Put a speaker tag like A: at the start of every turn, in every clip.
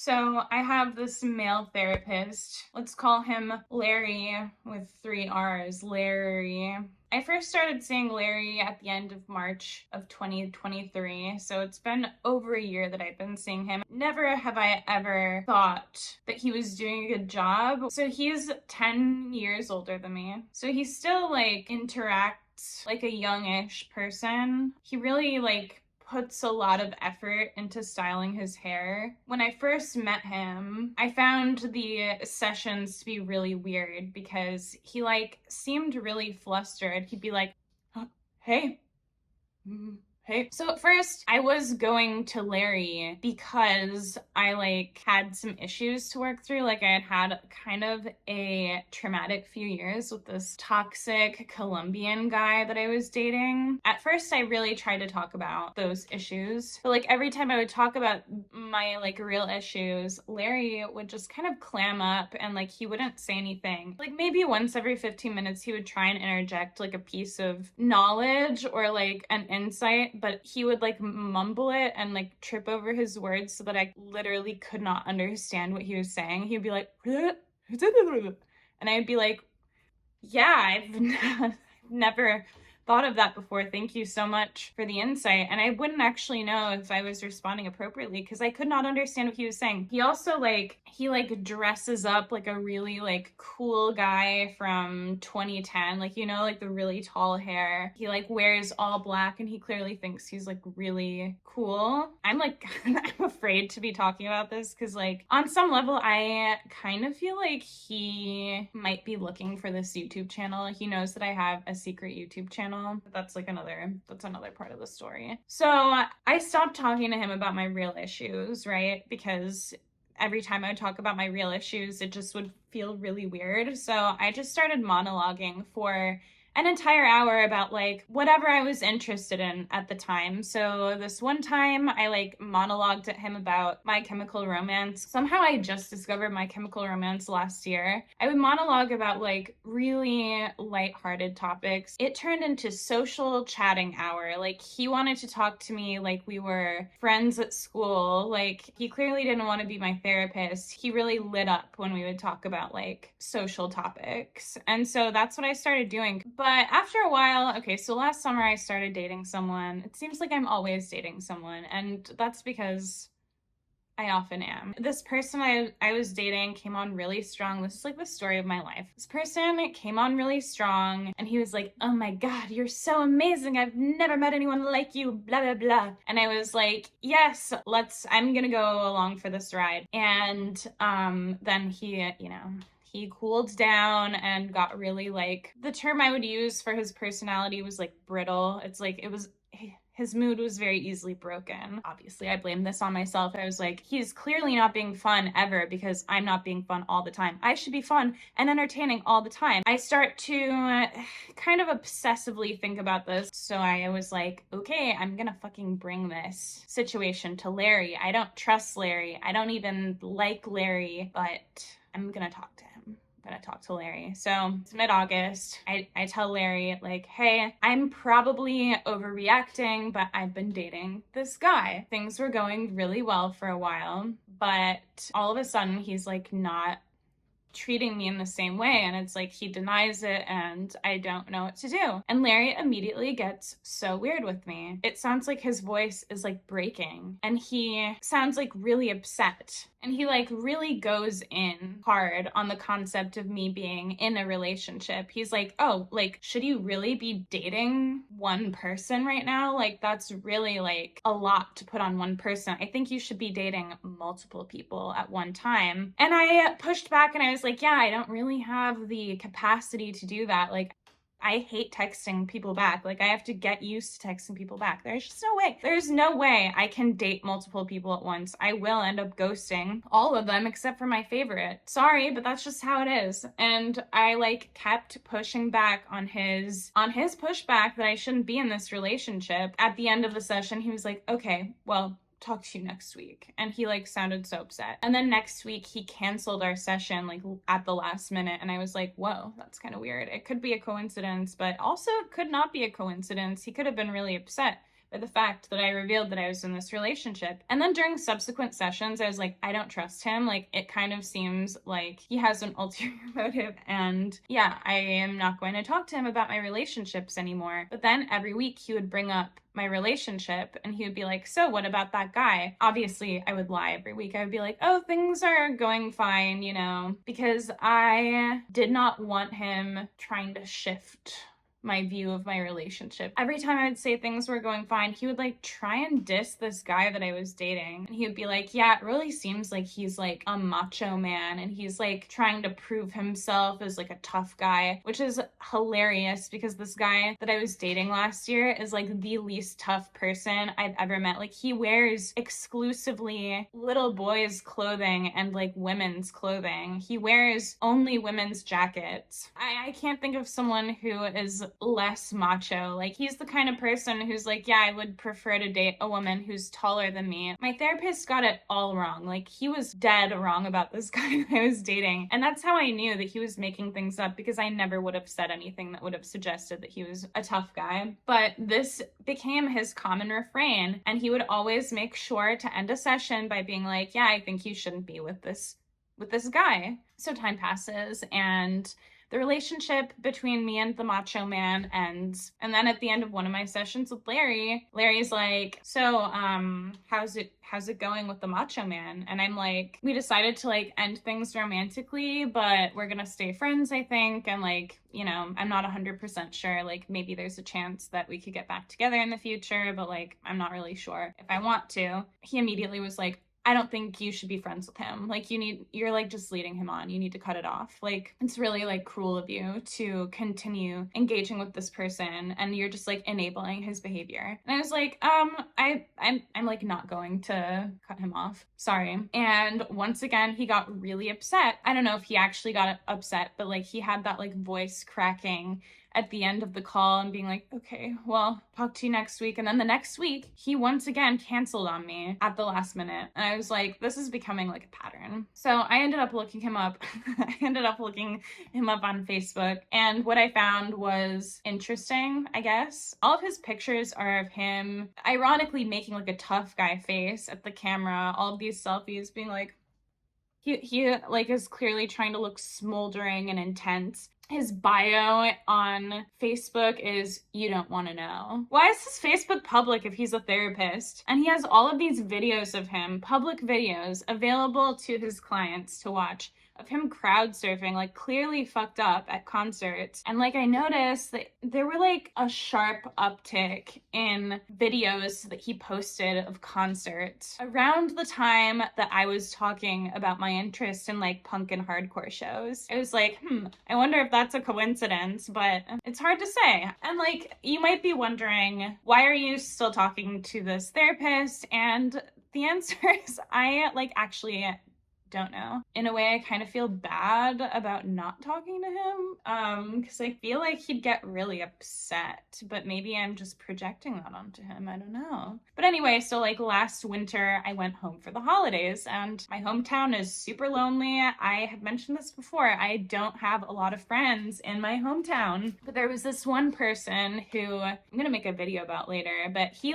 A: So I have this male therapist. Let's call him Larry with 3 R's. Larry. I first started seeing Larry at the end of March of 2023, so it's been over a year that I've been seeing him. Never have I ever thought that he was doing a good job. So he's 10 years older than me. So he still interacts like a youngish person. He really puts a lot of effort into styling his hair. When I first met him, I found the sessions to be really weird because he seemed really flustered. He'd be like, hey. Hey. So at first I was going to Larry because I had some issues to work through. I had kind of a traumatic few years with this toxic Colombian guy that I was dating. At first I really tried to talk about those issues, but every time I would talk about my real issues, Larry would just kind of clam up and he wouldn't say anything. Maybe once every 15 minutes he would try and interject a piece of knowledge or an insight, but he would mumble it and trip over his words so that I literally could not understand what he was saying. He would be like, and I'd be like, yeah, I've never thought of that before. Thank you so much for the insight. And I wouldn't actually know if I was responding appropriately because I could not understand what he was saying. He also he dresses up like a really cool guy from 2010, the really tall hair. He wears all black and he clearly thinks he's really cool. I'm I'm afraid to be talking about this because on some level I kind of feel like he might be looking for this YouTube channel. He knows that I have a secret YouTube channel. That's another part of the story. So I stopped talking to him about my real issues, right? Because every time I would talk about my real issues, it just would feel really weird. So I just started monologuing for an entire hour about whatever I was interested in at the time. So this one time I monologued at him about My Chemical Romance. Somehow I just discovered My Chemical Romance last year. I would monologue about really lighthearted topics. It turned into social chatting hour. He wanted to talk to me like we were friends at school. He clearly didn't want to be my therapist. He really lit up when we would talk about social topics. And so that's what I started doing. But after a while, okay, so last summer I started dating someone. It seems like I'm always dating someone, and that's because I often am. This person I was dating came on really strong. This is the story of my life. This person came on really strong and he was like, oh my God, you're so amazing. I've never met anyone like you, blah, blah, blah. And I was like, yes, I'm gonna go along for this ride. And then he cooled down and got really the term I would use for his personality was brittle. His mood was very easily broken. Obviously, I blamed this on myself. I was like, he's clearly not being fun ever because I'm not being fun all the time. I should be fun and entertaining all the time. I start to kind of obsessively think about this. So I was like, okay, I'm gonna fucking bring this situation to Larry. I don't trust Larry. I don't even like Larry, but I'm gonna talk to him. Gonna talk to Larry. So it's mid-August. I tell Larry hey, I'm probably overreacting, but I've been dating this guy. Things were going really well for a while, but all of a sudden he's not treating me in the same way, and it's he denies it and I don't know what to do. And Larry immediately gets so weird with me. It sounds like his voice is breaking and he sounds really upset, and he really goes in hard on the concept of me being in a relationship. He's like, oh, should you really be dating one person right now? That's really a lot to put on one person. I think you should be dating multiple people at one time. And I pushed back and I was like, yeah, I don't really have the capacity to do that. I hate texting people back. I have to get used to texting people back. There's just no way. There's no way I can date multiple people at once. I will end up ghosting all of them except for my favorite. Sorry, but that's just how it is. And I kept pushing back on his pushback that I shouldn't be in this relationship. At the end of the session, he was like, okay, well, talk to you next week. And he sounded so upset. And then next week he canceled our session at the last minute. And I was like, whoa, that's kind of weird. It could be a coincidence, but also it could not be a coincidence. He could have been really upset. by the fact that I revealed that I was in this relationship. And then during subsequent sessions, I was like, I don't trust him. Like, it kind of seems like he has an ulterior motive. And yeah, I am not going to talk to him about my relationships anymore. But then every week he would bring up my relationship and he would be like, so what about that guy? Obviously, I would lie every week. I would be like, oh, things are going fine, you know, because I did not want him trying to shift my view of my relationship. Every time I would say things were going fine, he would like try and diss this guy that I was dating. And he would be like, yeah, it really seems like he's like a macho man and he's like trying to prove himself as like a tough guy, which is hilarious because this guy that I was dating last year is like the least tough person I've ever met. Like, he wears exclusively little boys' clothing and like women's clothing. He wears only women's jackets. I can't think of someone who is less macho. Like, he's the kind of person who's like, yeah, I would prefer to date a woman who's taller than me. My therapist got it all wrong. Like, he was dead wrong about this guy that I was dating. And that's how I knew that he was making things up, because I never would have said anything that would have suggested that he was a tough guy. But this became his common refrain, and he would always make sure to end a session by being like, yeah, I think you shouldn't be with this guy. So time passes, and the relationship between me and the macho man ends. And then at the end of one of my sessions with Larry's like, so how's it going with the macho man? And I'm like, we decided to like end things romantically, but we're gonna stay friends, I think. And like, you know, I'm not 100% sure. Like, maybe there's a chance that we could get back together in the future, but like, I'm not really sure if I want to. He immediately was like, I don't think you should be friends with him. Like, you're like just leading him on. You need to cut it off. Like, it's really like cruel of you to continue engaging with this person, and you're just like enabling his behavior. And I was like, I'm like not going to cut him off. Sorry. And once again, he got really upset. I don't know if he actually got upset, but like he had that like voice cracking at the end of the call and being like, okay, well, talk to you next week. And then the next week, he once again canceled on me at the last minute. And I was like, this is becoming like a pattern. So I ended up looking him up. I ended up looking him up on Facebook. And what I found was interesting, I guess. All of his pictures are of him ironically making like a tough guy face at the camera. All of these selfies being like, he like is clearly trying to look smoldering and intense. His bio on Facebook is, you don't want to know. Why is his Facebook public if he's a therapist? And he has all of these videos of him, public videos, available to his clients to watch, of him crowd surfing, like clearly fucked up at concerts. And like I noticed that there were like a sharp uptick in videos that he posted of concerts around the time that I was talking about my interest in like punk and hardcore shows. I was like, I wonder if that's a coincidence, but it's hard to say. And like, you might be wondering, why are you still talking to this therapist? And the answer is, I like actually don't know. In a way, I kind of feel bad about not talking to him, because I feel like he'd get really upset, but maybe I'm just projecting that onto him. I don't know. But anyway, so like last winter, I went home for the holidays, and my hometown is super lonely. I have mentioned this before. I don't have a lot of friends in my hometown, but there was this one person who I'm gonna make a video about later, but he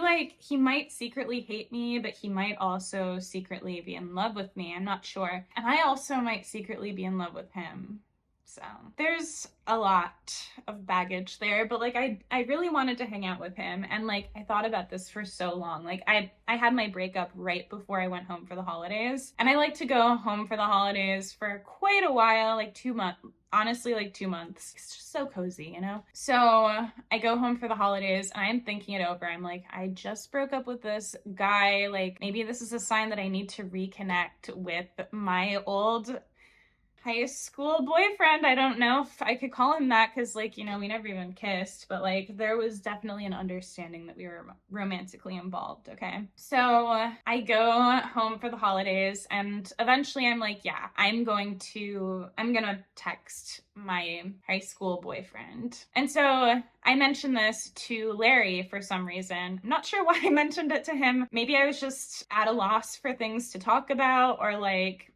A: might secretly hate me, but he might also secretly be in love with me. I'm not sure. And I also might secretly be in love with him. So there's a lot of baggage there, but like I really wanted to hang out with him, and like I thought about this for so long. Like I had my breakup right before I went home for the holidays, and I like to go home for the holidays for quite a while, like 2 months. Honestly, like 2 months. It's just so cozy, you know? So I go home for the holidays and I'm thinking it over. I'm like, I just broke up with this guy. Like, maybe this is a sign that I need to reconnect with my old high school boyfriend. I don't know if I could call him that, because like, you know, we never even kissed, but like there was definitely an understanding that we were romantically involved. Okay, so I go home for the holidays, and eventually I'm like, yeah, I'm gonna text my high school boyfriend. And so I mentioned this to Larry for some reason. I'm not sure why I mentioned it to him. Maybe I was just at a loss for things to talk about, or like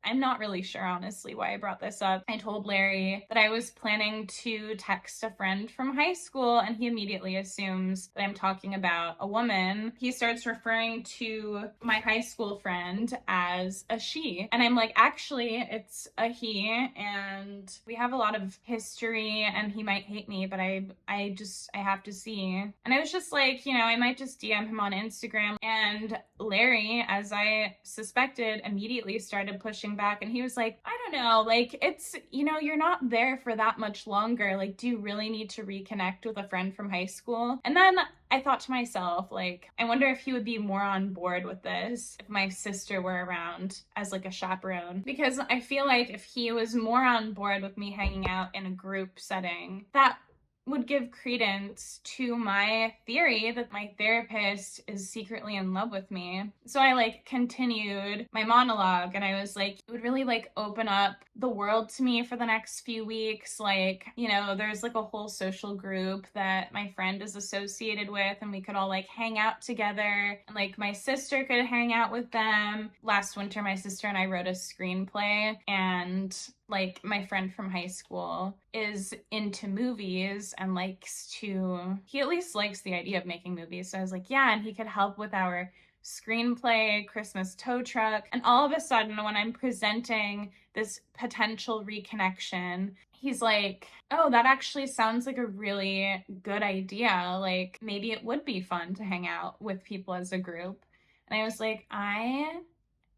A: I'm not really sure, honestly, why I brought this up. I told Larry that I was planning to text a friend from high school, and he immediately assumes that I'm talking about a woman. He starts referring to my high school friend as a she. And I'm like, actually, it's a he, and we have a lot of history, and he might hate me, but I have to see. And I was just like, I might just DM him on Instagram. And Larry, as I suspected, immediately started pushing back, and he was like, I don't know, like, it's, you're not there for that much longer. Like, do you really need to reconnect with a friend from high school? And then I thought to myself, like, I wonder if he would be more on board with this if my sister were around as like a chaperone. Because I feel like if he was more on board with me hanging out in a group setting, that would give credence to my theory that my therapist is secretly in love with me. So I like continued my monologue, and I was like, it would really like open up the world to me for the next few weeks. Like, there's like a whole social group that my friend is associated with, and we could all like hang out together, and like my sister could hang out with them. Last winter, my sister and I wrote a screenplay, and like my friend from high school is into movies and he at least likes the idea of making movies. So I was like, yeah, and he could help with our screenplay, Christmas tow truck. And all of a sudden, when I'm presenting this potential reconnection, he's like, oh, that actually sounds like a really good idea. Like, maybe it would be fun to hang out with people as a group. And I was like,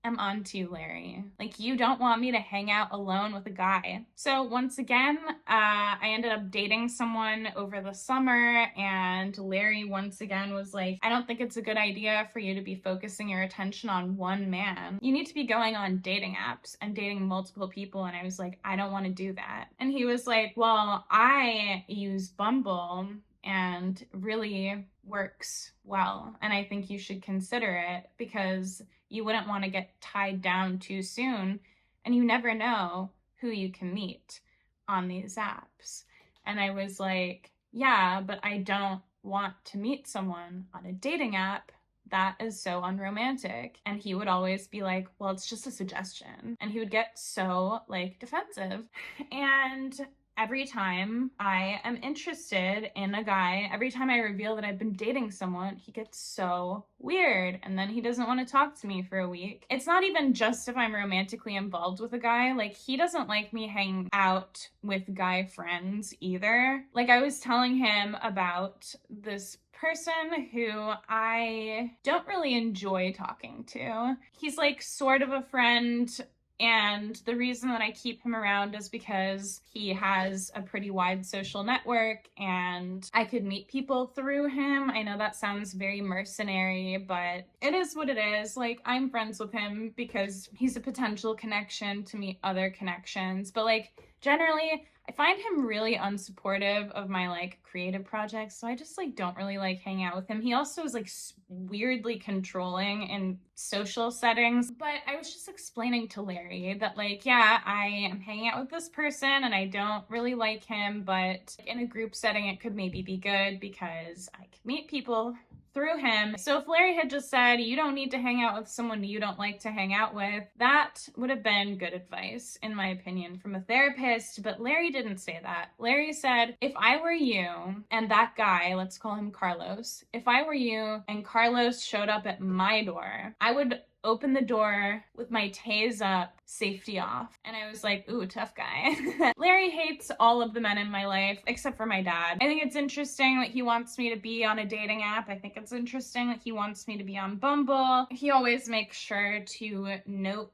A: I'm on to you, Larry. Like, you don't want me to hang out alone with a guy. So once again, I ended up dating someone over the summer, and Larry once again was like, I don't think it's a good idea for you to be focusing your attention on one man. You need to be going on dating apps and dating multiple people. And I was like, I don't want to do that. And he was like, well, I use Bumble and really works well, and I think you should consider it because you wouldn't want to get tied down too soon, and you never know who you can meet on these apps. And I was like, yeah, but I don't want to meet someone on a dating app. That is so unromantic. And he would always be like, well, it's just a suggestion. And he would get so like defensive. And every time I am interested in a guy, every time I reveal that I've been dating someone, he gets so weird. And then he doesn't want to talk to me for a week. It's not even just if I'm romantically involved with a guy. Like, he doesn't like me hanging out with guy friends either. Like, I was telling him about this person who I don't really enjoy talking to. He's like sort of a friend, and the reason that I keep him around is because he has a pretty wide social network and I could meet people through him. I know that sounds very mercenary, but it is what it is. Like, I'm friends with him because he's a potential connection to meet other connections. But like, generally, I find him really unsupportive of my like creative projects, so I just like don't really like hang out with him. He also is like weirdly controlling in social settings. But I was just explaining to Larry that like, yeah, I am hanging out with this person and I don't really like him, but in a group setting it could maybe be good because I could meet people through him. So if Larry had just said, you don't need to hang out with someone you don't like to hang out with, that would have been good advice, in my opinion, from a therapist. But Larry didn't say that. Larry said, if I were you and that guy, let's call him Carlos, if I were you and Carlos showed up at my door, I would open the door with my tase up, safety off. And I was like, ooh, tough guy. Larry hates all of the men in my life, except for my dad. I think it's interesting that he wants me to be on a dating app. I think it's interesting that he wants me to be on Bumble. He always makes sure to note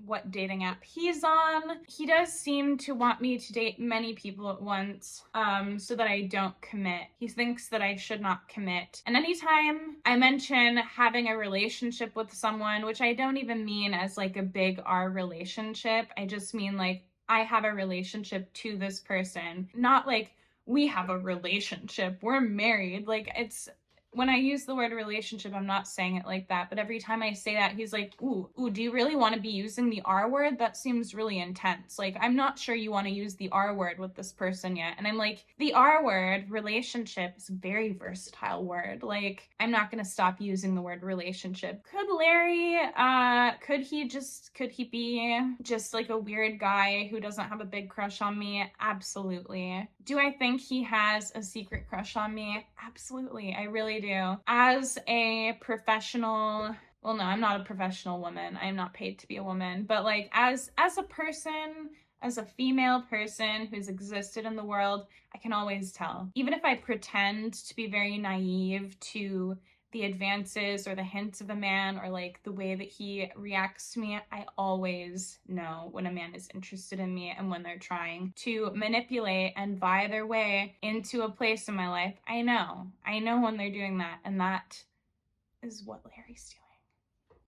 A: what dating app he's on. He does seem to want me to date many people at once, so that I don't commit. He thinks that I should not commit. And anytime I mention having a relationship with someone, which I don't even mean as like a big R relationship, I just mean like I have a relationship to this person, not like we have a relationship, we're married. Like, when I use the word relationship, I'm not saying it like that, but every time I say that, he's like, ooh, do you really want to be using the R word? That seems really intense. Like, I'm not sure you want to use the R word with this person yet. And I'm like, the R word, relationship, is a very versatile word. Like, I'm not going to stop using the word relationship. Could Larry, could he be just like a weird guy who doesn't have a big crush on me? Absolutely. Do I think he has a secret crush on me? Absolutely. I really do. As a professional, well, no, I'm not a professional woman. I'm not paid to be a woman, but like as a person, as a female person who's existed in the world, I can always tell. Even if I pretend to be very naive to the advances or the hints of a man or like the way that he reacts to me, I always know when a man is interested in me and when they're trying to manipulate and vie their way into a place in my life. I know when they're doing that, and that is what Larry steals.